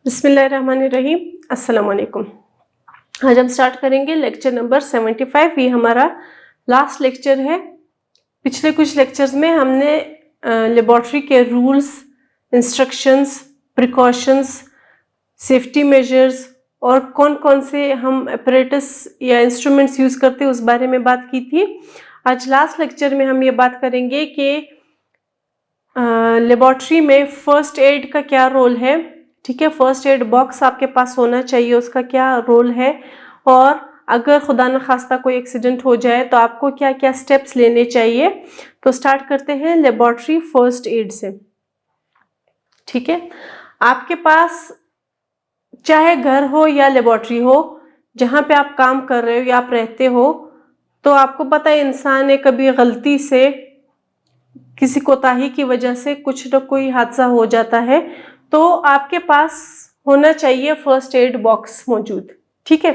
बिस्मिल्लाहिर्रहमानिर्रहीम। अस्सलाम वालेकुम। आज हम स्टार्ट करेंगे लेक्चर नंबर 75। ये हमारा लास्ट लेक्चर है। पिछले कुछ लेक्चर्स में हमने लेबॉर्ट्री के rules, instructions, precautions, safety measures और कौन कौन से हम अपरेटस या इंस्ट्रूमेंट्स यूज़ करते हैं उस बारे में बात की थी। आज लास्ट लेक्चर में हम ये बात करेंगे कि लेबॉर्ट्री में फ़र्स्ट एड का क्या रोल है। ठीक है, फर्स्ट एड बॉक्स आपके पास होना चाहिए, उसका क्या रोल है, और अगर खुदा न खास्ता कोई एक्सीडेंट हो जाए तो आपको क्या क्या स्टेप्स लेने चाहिए। तो स्टार्ट करते हैं लेबॉर्ट्री फर्स्ट एड से। ठीक है, आपके पास चाहे घर हो या लेबॉर्ट्री हो, जहाँ पे आप काम कर रहे हो या आप रहते हो, तो आपको पता है इंसान ने कभी गलती से किसी कोताही की वजह से कुछ न कोई हादसा हो जाता है, तो आपके पास होना चाहिए फर्स्ट एड बॉक्स मौजूद। ठीक है,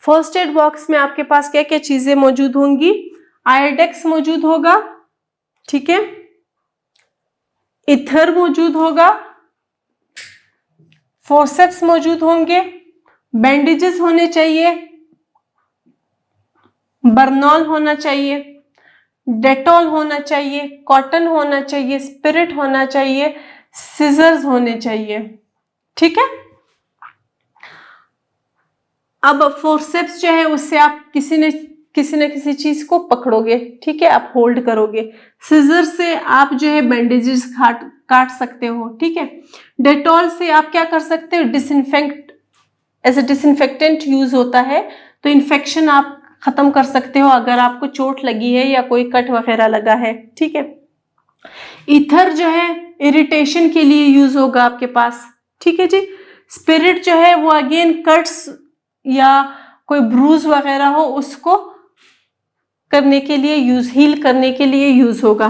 फर्स्ट एड बॉक्स में आपके पास क्या क्या चीजें मौजूद होंगी। आयोडेक्स मौजूद होगा, ठीक है, इथर मौजूद होगा, फोर्सेप्स मौजूद होंगे, बैंडेजेस होने चाहिए, बर्नॉल होना चाहिए, डेटॉल होना चाहिए, कॉटन होना चाहिए, स्पिरिट होना चाहिए, सीजर्स होने चाहिए। ठीक है, अब फोर्सेप्स जो है उससे आप किसी न किसी चीज को पकड़ोगे, ठीक है, आप होल्ड करोगे। सीजर से आप जो है बैंडेजेस काट सकते हो। ठीक है, डेटॉल से आप क्या कर सकते हो, एज ए डिसइंफेक्टेंट यूज होता है, तो इन्फेक्शन आप खत्म कर सकते हो अगर आपको चोट लगी है या कोई कट वगैरह लगा है। ठीक है, ईथर जो है इरिटेशन के लिए यूज होगा आपके पास। ठीक है जी। स्पिरिट जो है वो अगेन कट्स या कोई ब्रूज वगैरह हो उसको करने के लिए हील करने के लिए यूज होगा।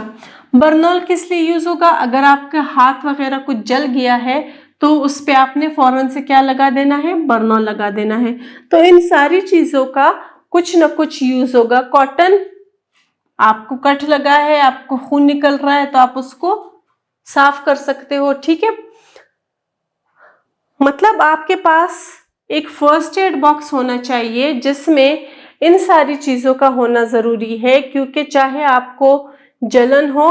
बर्नॉल किस लिए यूज होगा, अगर आपका हाथ वगैरह कुछ जल गया है तो उस पे आपने फौरन से क्या लगा देना है, बर्नॉल लगा देना है। तो इन सारी चीजों का कुछ न कुछ यूज होगा। कॉटन, आपको कट लगा है, आपको खून निकल रहा है, तो आप उसको साफ कर सकते हो। ठीक है, मतलब आपके पास एक फर्स्ट एड बॉक्स होना चाहिए जिसमें इन सारी चीजों का होना जरूरी है, क्योंकि चाहे आपको जलन हो,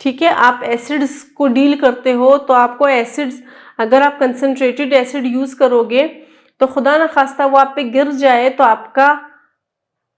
ठीक है, आप एसिड्स को डील करते हो, तो आपको एसिड्स, अगर आप कंसंट्रेटेड एसिड यूज करोगे तो खुदा ना खास्ता वो आप पे गिर जाए तो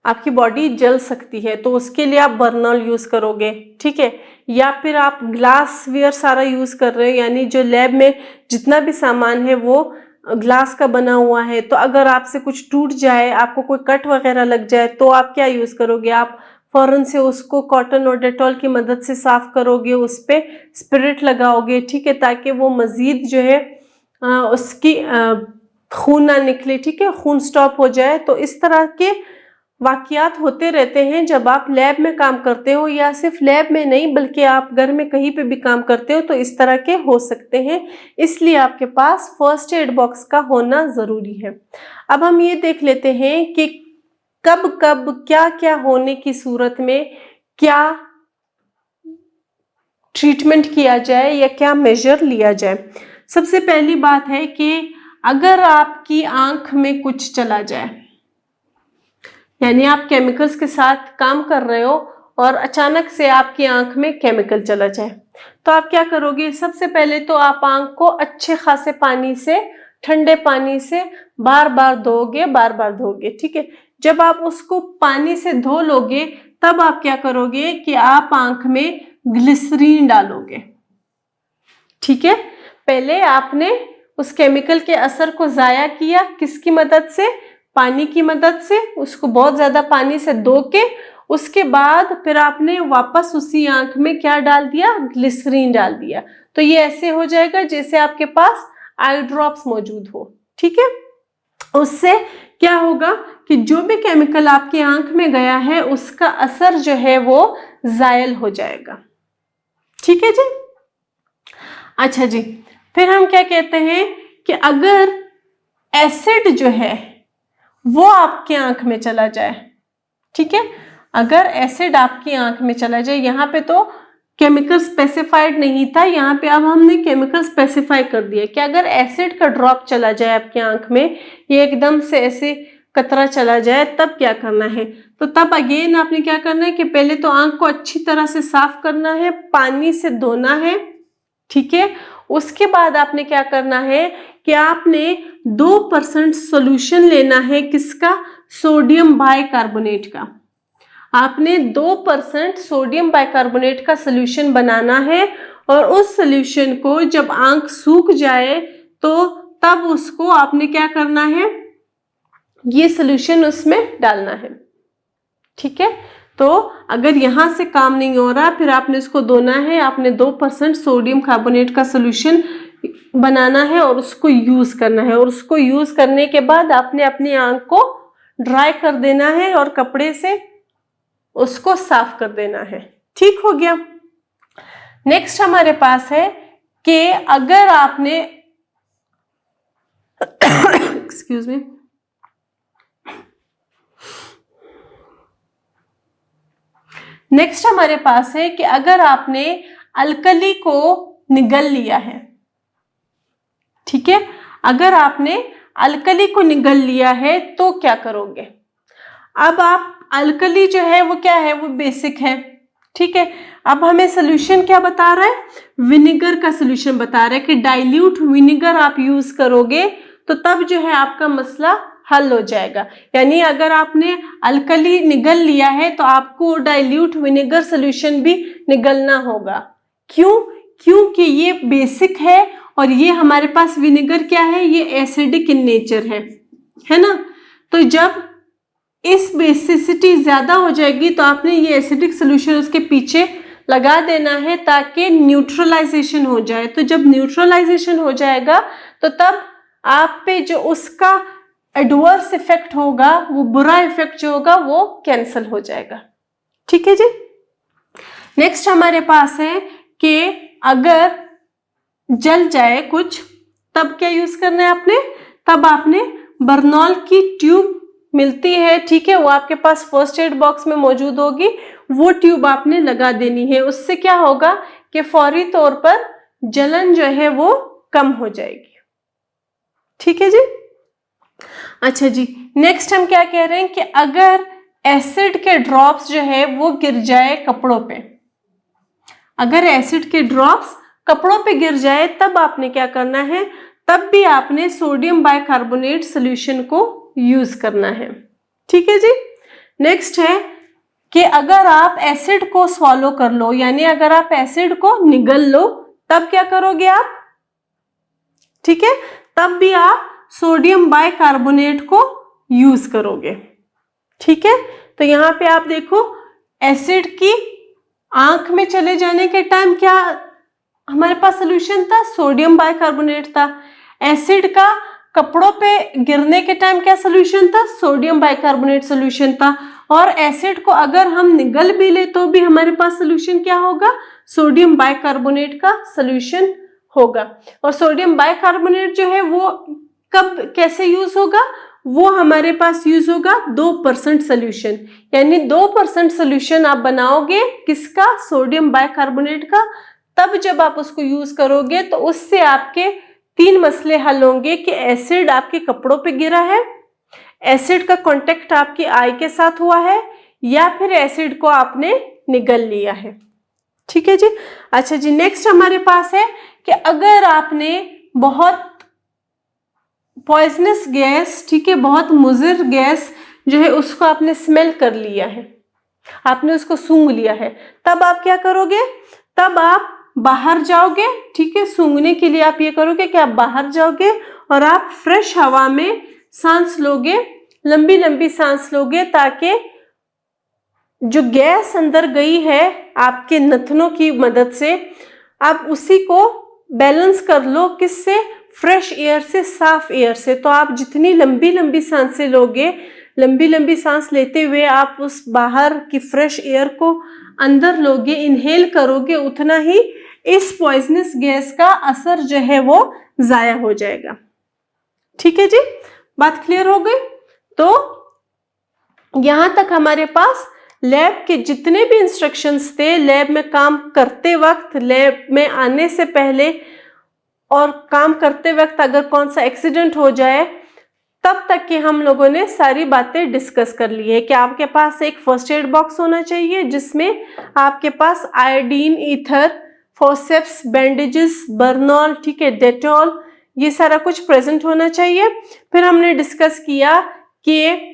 आपकी बॉडी जल सकती है, तो उसके लिए आप बर्नॉल यूज करोगे। ठीक है, या फिर आप ग्लास वेयर सारा यूज कर रहे हो, यानी जो लैब में जितना भी सामान है वो ग्लास का बना हुआ है, तो अगर आपसे कुछ टूट जाए, आपको कोई कट वगैरह लग जाए, तो आप क्या यूज करोगे, आप फौरन से उसको कॉटन और डेटॉल की मदद से साफ करोगे, उस पे स्पिरिट लगाओगे। ठीक है, ताकि वो मजीद जो है उसकी खून ना निकले, ठीक है, खून स्टॉप हो जाए। तो इस तरह के वाकयात होते रहते हैं जब आप लैब में काम करते हो, या सिर्फ लैब में नहीं बल्कि आप घर में कहीं पे भी काम करते हो, तो इस तरह के हो सकते हैं। इसलिए आपके पास फर्स्ट एड बॉक्स का होना जरूरी है। अब हम ये देख लेते हैं कि कब कब क्या क्या होने की सूरत में क्या ट्रीटमेंट किया जाए या क्या मेजर लिया जाए। सबसे पहली बात है कि अगर आपकी आंख में कुछ चला जाए, यानी आप केमिकल्स के साथ काम कर रहे हो और अचानक से आपकी आंख में केमिकल चला जाए, तो आप क्या करोगे। सबसे पहले तो आप आंख को अच्छे खासे पानी से, ठंडे पानी से बार बार धोगे। ठीक है, जब आप उसको पानी से धो लोगे तब आप क्या करोगे कि आप आंख में ग्लिसरीन डालोगे। ठीक है, पहले आपने उस केमिकल के असर को जाया किया, किसकी मदद से, पानी की मदद से, उसको बहुत ज्यादा पानी से धो के, उसके बाद फिर आपने वापस उसी आंख में क्या डाल दिया, ग्लिसरीन डाल दिया। तो ये ऐसे हो जाएगा जैसे आपके पास आई ड्रॉप्स मौजूद हो। ठीक है, उससे क्या होगा कि जो भी केमिकल आपकी आंख में गया है उसका असर जो है वो जायल हो जाएगा। ठीक है जी। अच्छा जी, फिर हम क्या कहते हैं कि अगर एसिड जो है वो आपकी आंख में चला जाए, ठीक है, अगर एसिड आपकी आंख में चला जाए, यहाँ पे तो केमिकल स्पेसिफाइड नहीं था, यहाँ पे अब हमने केमिकल स्पेसिफाई कर दिया कि अगर एसिड का ड्रॉप चला जाए आपकी आंख में, ये एकदम से ऐसे कतरा चला जाए, तब क्या करना है? तो तब अगेन आपने क्या करना है कि पहले तो आंख को अच्छी तरह से साफ करना है, पानी से धोना है, ठीक है। उसके बाद आपने क्या करना है कि आपने 2% सोल्यूशन लेना है, किसका? सोडियम बाइकार्बोनेट का। आपने 2% सोडियम बाइकार्बोनेट का सोल्यूशन बनाना है और उस सोल्यूशन को जब आंख सूख जाए तो तब उसको आपने क्या करना है, ये सोल्यूशन उसमें डालना है, ठीक है। तो अगर यहां से काम नहीं हो रहा, फिर आपने इसको धोना है, आपने 2% सोडियम कार्बोनेट का सोल्यूशन बनाना है और उसको यूज करना है, और उसको यूज करने के बाद आपने अपनी आंख को ड्राई कर देना है और कपड़े से उसको साफ कर देना है, ठीक हो गया। नेक्स्ट हमारे पास है कि अगर आपने एक्सक्यूज मी, नेक्स्ट हमारे पास है कि अगर आपने अल्कली को निगल लिया है, ठीक है, अगर आपने अल्कली को निगल लिया है तो क्या करोगे? अब आप अल्कली जो है वो क्या है, वो बेसिक है, ठीक है। अब हमें सोल्यूशन क्या बता रहा है? विनेगर का सोल्यूशन बता रहा है कि डाइल्यूट विनेगर आप यूज करोगे तो तब जो है आपका मसला हल हो जाएगा। यानी अगर आपने अल्कली निगल लिया है तो आपको डाइल्यूट विनेगर सोल्यूशन भी निगलना होगा। क्यों? क्योंकि ये बेसिक है और ये हमारे पास विनेगर क्या है, ये एसिडिक इन नेचर है ना। तो जब इस बेसिसिटी ज्यादा हो जाएगी तो आपने ये एसिडिक सोल्यूशन उसके पीछे लगा देना है ताकि न्यूट्रलाइजेशन हो जाए। तो जब न्यूट्रलाइजेशन हो जाएगा तो तब आप पे जो उसका एडवर्स इफेक्ट होगा, वो बुरा इफेक्ट जो होगा वो कैंसिल हो जाएगा, ठीक है जी। नेक्स्ट हमारे पास है कि अगर जल जाए कुछ तब क्या यूज करना है आपने? तब आपने बर्नॉल की ट्यूब मिलती है, ठीक है, वो आपके पास फर्स्ट एड बॉक्स में मौजूद होगी, वो ट्यूब आपने लगा देनी है। उससे क्या होगा कि फौरी तौर पर जलन जो है वो कम हो जाएगी, ठीक है जी। अच्छा जी, नेक्स्ट हम क्या कह रहे हैं कि अगर एसिड के ड्रॉप्स जो है वो गिर जाए कपड़ों पे, अगर एसिड के ड्रॉप्स कपड़ों पे गिर जाए तब आपने क्या करना है? तब भी आपने सोडियम बाइकार्बोनेट सोल्यूशन को यूज करना है, ठीक है जी। नेक्स्ट है कि अगर आप एसिड को स्वॉलो कर लो, यानी अगर आप एसिड को निगल लो, तब क्या करोगे आप? ठीक है, तब भी आप सोडियम बाइकार्बोनेट को यूज करोगे, ठीक है। तो यहाँ पे आप देखो, एसिड की आंख में चले जाने के टाइम क्या हमारे पास सोल्यूशन था? सोडियम बाइकार्बोनेट था। एसिड का कपड़ों पे गिरने के टाइम क्या सोल्यूशन था? सोडियम बाइकार्बोनेट सोल्यूशन था। और एसिड को अगर हम निगल भी ले तो भी हमारे पास सोल्यूशन क्या होगा? सोडियम बाइकार्बोनेट का सोल्यूशन होगा। और सोडियम बाइकार्बोनेट जो है वो कब कैसे यूज होगा? वो हमारे पास यूज होगा 2% सोल्यूशन, यानी 2% सोल्यूशन आप बनाओगे किसका? सोडियम बाइकार्बोनेट का। तब जब आप उसको यूज करोगे तो उससे आपके 3 मसले हल होंगे कि एसिड आपके कपड़ों पे गिरा है, एसिड का कांटेक्ट आपकी आई के साथ हुआ है, या फिर एसिड को आपने निगल लिया है, ठीक है जी। अच्छा जी, नेक्स्ट हमारे पास है कि अगर आपने बहुत पॉइजनस गैस, ठीक है, बहुत मुजिर गैस जो है उसको आपने स्मेल कर लिया है, आपने उसको सूंघ लिया है, तब आप क्या करोगे? तब आप बाहर जाओगे, ठीक है, सूंघने के लिए आप ये करोगे कि आप बाहर जाओगे और आप फ्रेश हवा में सांस लोगे, लंबी लंबी सांस लोगे, ताकि जो गैस अंदर गई है आपके नथनों की मदद से, आप उसी को बैलेंस कर लो, किससे? फ्रेश एयर से, साफ एयर से। तो आप जितनी लंबी लंबी सांसें लोगे, लंबी लंबी सांस लेते हुए आप उस बाहर की फ्रेश एयर को अंदर लोगे, इनहेल करोगे, उतना ही इस पॉइजनस गैस का असर जो है वो जाया हो जाएगा, ठीक है जी। बात क्लियर हो गई? तो यहां तक हमारे पास लैब के जितने भी इंस्ट्रक्शंस थे लैब में काम करते वक्त, लैब में आने से पहले और काम करते वक्त अगर कौन सा एक्सीडेंट हो जाए तब तक कि हम लोगों ने सारी बातें डिस्कस कर ली है कि आपके पास एक फर्स्ट एड बॉक्स होना चाहिए जिसमें आपके पास iodine, ether, forceps, bandages, Burnol, ठीक है, डेटॉल, ये सारा कुछ प्रेजेंट होना चाहिए। फिर हमने डिस्कस किया कि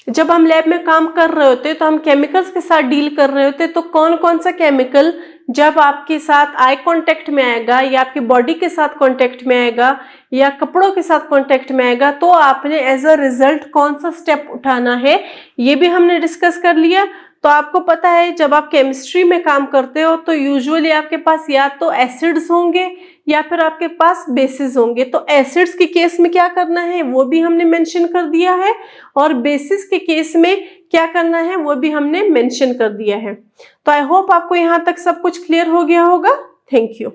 जब हम लैब में काम कर रहे होते तो हम केमिकल्स के साथ डील कर रहे होते तो कौन कौन सा केमिकल जब आपके साथ आई कांटेक्ट में आएगा या आपकी बॉडी के साथ कांटेक्ट में आएगा या कपड़ों के साथ कांटेक्ट में आएगा तो आपने एज अ रिजल्ट कौन सा स्टेप उठाना है, ये भी हमने डिस्कस कर लिया। तो आपको पता है जब आप केमिस्ट्री में काम करते हो तो यूजुअली आपके पास या तो एसिड्स होंगे या फिर आपके पास बेसिस होंगे। तो एसिड्स के केस में क्या करना है वो भी हमने मेंशन कर दिया है और बेसिस के केस में क्या करना है वो भी हमने मेंशन कर दिया है। तो आई होप आपको यहाँ तक सब कुछ क्लियर हो गया होगा। Thank you.